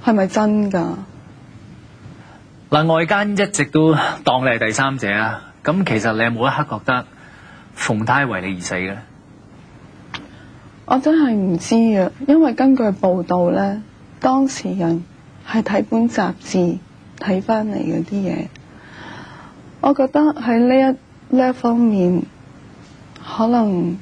係咪真㗎？嗱，外間一直都當你係第三者啊，咁其實你有冇一刻覺得馮太為你而死嘅咧？我真係唔知啊，因為根據報道咧，當事人係睇本雜誌睇翻嚟嗰啲嘢，我覺得喺呢一方面，可能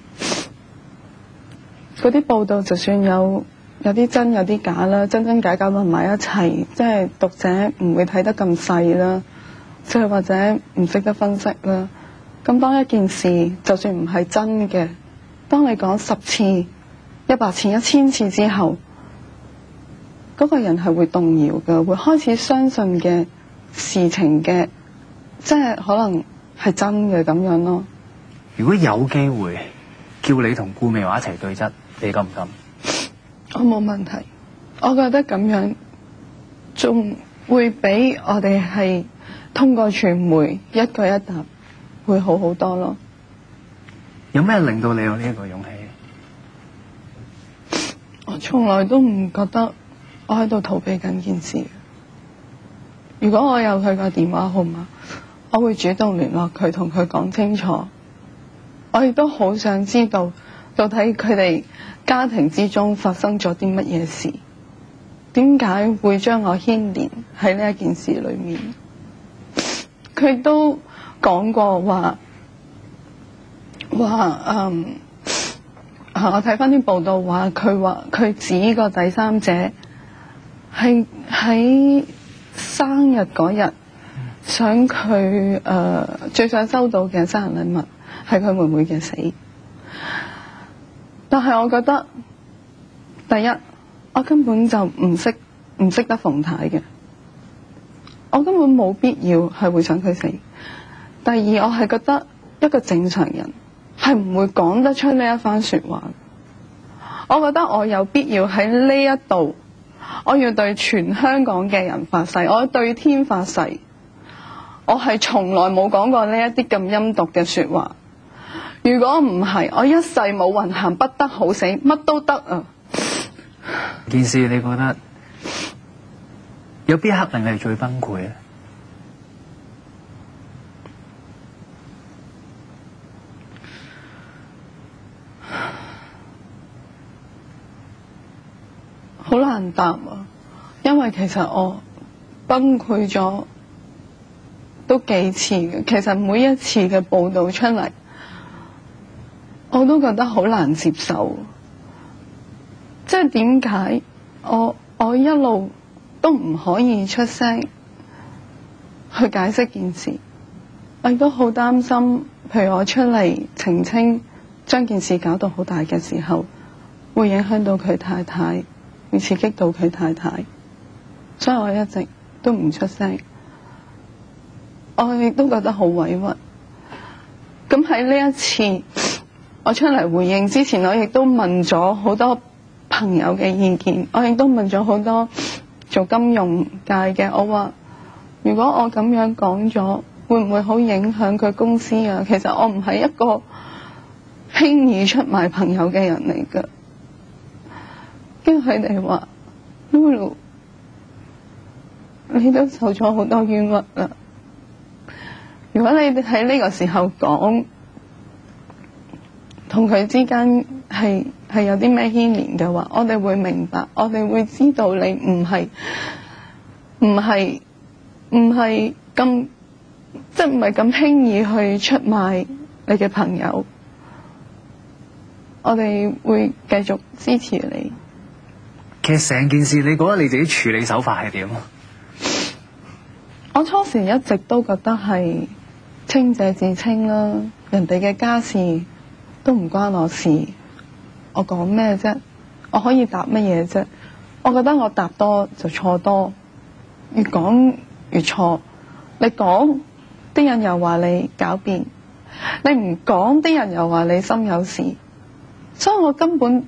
嗰啲報道就算有啲真有啲假啦，真真假假混埋一齊，即係讀者唔會睇得咁細啦，即係或者唔識得分析啦。咁當一件事就算唔係真嘅，當你講10次、100次、1000次之後，嗰個人係會動搖嘅，會開始相信嘅事情嘅，即係可能係真嘅咁樣咯。如果有機會叫你同顧美華一齊對質，你敢唔敢？我冇問題，我覺得咁樣仲會比我哋係通過傳媒一舉一答會好好多咯。有咩令到你有呢一個勇氣？我從來都唔覺得我喺度逃避緊件事。如果我有佢個電話號碼，我會主動聯絡佢，同佢講清楚。我亦都好想知道到底佢哋家庭之中發生咗啲乜嘢事，點解會將我牽連喺呢一件事裏面。佢都講過話我睇翻啲報道話佢指個第三者係喺生日嗰日想佢最想收到嘅生日禮物係佢妹妹嘅死。但係我覺得第一，我根本就唔識得馮太嘅，我根本冇必要係會想佢死。第二，我係覺得一個正常人係唔會講得出呢一番說話。我覺得我有必要喺呢一度，我要對全香港嘅人發誓，我對天發誓，我係從來冇講過呢一啲咁陰毒嘅說話。如果唔係，我一世冇運行，不得好死，乜都得啊！件事你覺得有邊一刻令你最崩潰咧？好難答啊，因為其實我崩潰咗都幾次嘅。其實每一次嘅報道出嚟，我都覺得好難接受，即係點解我一路都唔可以出聲去解釋件事。我亦都好擔心，譬如我出嚟澄清，將件事搞到好大嘅時候，會影響到佢太太，會刺激到佢太太，所以我一直都唔出聲。我亦都覺得好委屈。咁喺呢一次我出嚟回應之前，我亦都問咗好多朋友嘅意見，我亦都問咗好多做金融界嘅。我話如果我咁樣講咗，會唔會好影響佢公司啊？其實我唔係一個輕易出賣朋友嘅人嚟㗎。跟住佢哋話 Lulu， 你都受咗好多冤屈啦。如果你喺呢個時候講，同佢之間係有啲咩牽連嘅話，我哋會明白，我哋會知道你唔係咁，即係唔係咁輕易去出賣你嘅朋友。我哋會繼續支持你。其實成件事，你覺得你自己處理手法係點啊？我初時一直都覺得係清者自清啦，人哋嘅家事都唔關我事，我講咩啫？我可以答乜嘢啫？我覺得我答多就錯多，越講越錯。你講，啲人又話你狡辯；你唔講，啲人又話你心有事。所以我根本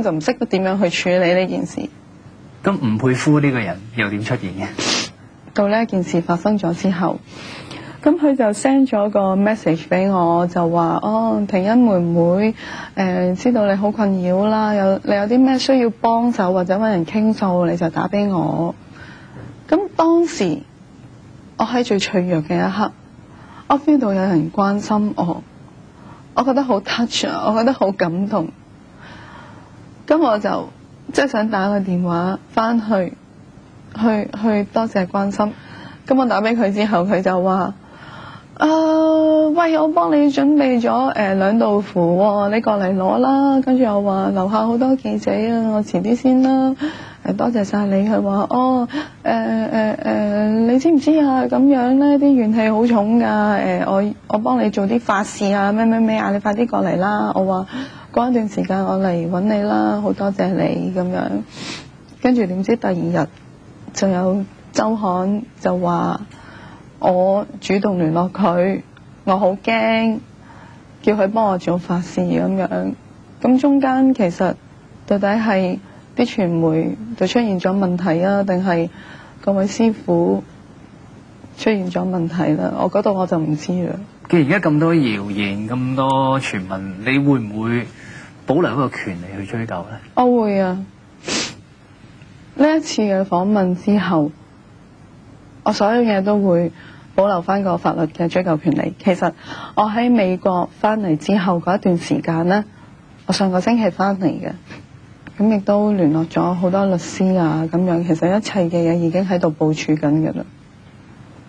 就唔識得點樣去處理呢件事。咁吳佩孚呢個人又點出現嘅？到呢件事發生咗之後，咁佢就 send 咗個 message 俾我，就話婷欣妹妹知道你好困擾啦，你有啲咩需要幫手或者揾人傾訴，你就打俾我。咁當時我喺最脆弱嘅一刻，我 feel 到有人關心我覺得好 touch 啊，我覺得好感動。咁我就即係想打個電話翻去多謝關心。咁我打俾佢之後，佢就話喂，我幫你準備咗2道符喎，你過嚟攞啦。跟住我話樓下好多記者啊，我遲啲先啦。多謝晒你。佢話你知唔知啊？咁樣咧啲怨氣好重㗎。我幫你做啲法事啊，咩啊，你快啲過嚟啦。我話過一段時間我嚟揾你啦，好多謝你咁樣。跟住點知第2日就有週刊就話我主動聯絡佢，我好驚，叫佢幫我做法事咁樣。咁中間其實到底係啲傳媒就出現咗問題啊，定係各位師傅出現咗問題啦？我嗰度我就唔知啦。既然而家咁多謠言、咁多傳聞，你會唔會保留一個權利去追究呢？我會啊！呢一次嘅訪問之後，我所有嘢都會保留翻個法律嘅追究權利。其實我喺美國翻嚟之後嗰一段時間呢，我上個星期翻嚟嘅，咁亦都聯絡咗好多律師啊，咁樣其實一切嘅嘢已經喺度部署緊嘅啦。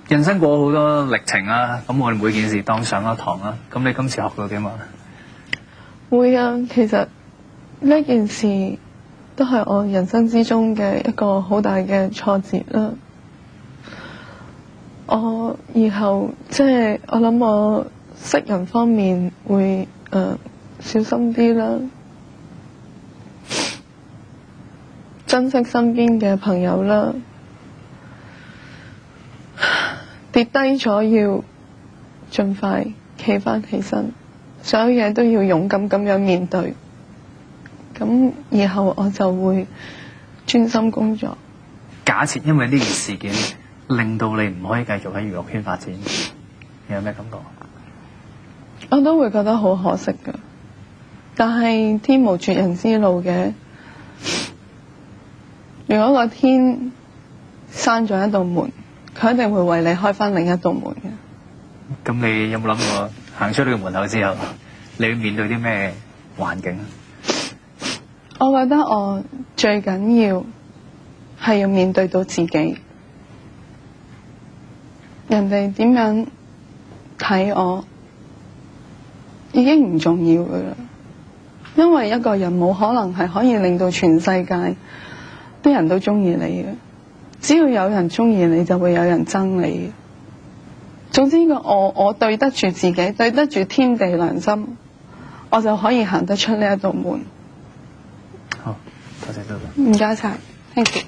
人生過好多歷程啊，咁我哋每件事當上一堂啦。咁你今次學到點啊？會啊，其實呢件事都係我人生之中嘅一個好大嘅挫折啦。我以後即係我諗我識人方面會小心啲啦，珍惜身邊嘅朋友啦，跌低咗要盡快企返起身，所有嘢都要勇敢咁樣面對。咁以後我就會專心工作。假設因為呢件事件令到你唔可以繼續喺娛樂圈發展，你有咩感覺？我都會覺得好可惜㗎，但係天無絕人之路嘅。如果個天閂咗一道門，佢一定會為你開返另一道門嘅。咁你有冇諗過行出呢個門口之後，你要面對啲咩環境？我覺得我最緊要係要面對到自己，人哋點樣睇我已經唔重要噶啦，因為一個人冇可能係可以令到全世界啲人都中意你嘅，只要有人中意你，就會有人憎你。總之我對得住自己，對得住天地良心，我就可以行得出呢一道門。好，多謝多謝。唔該晒，thank you。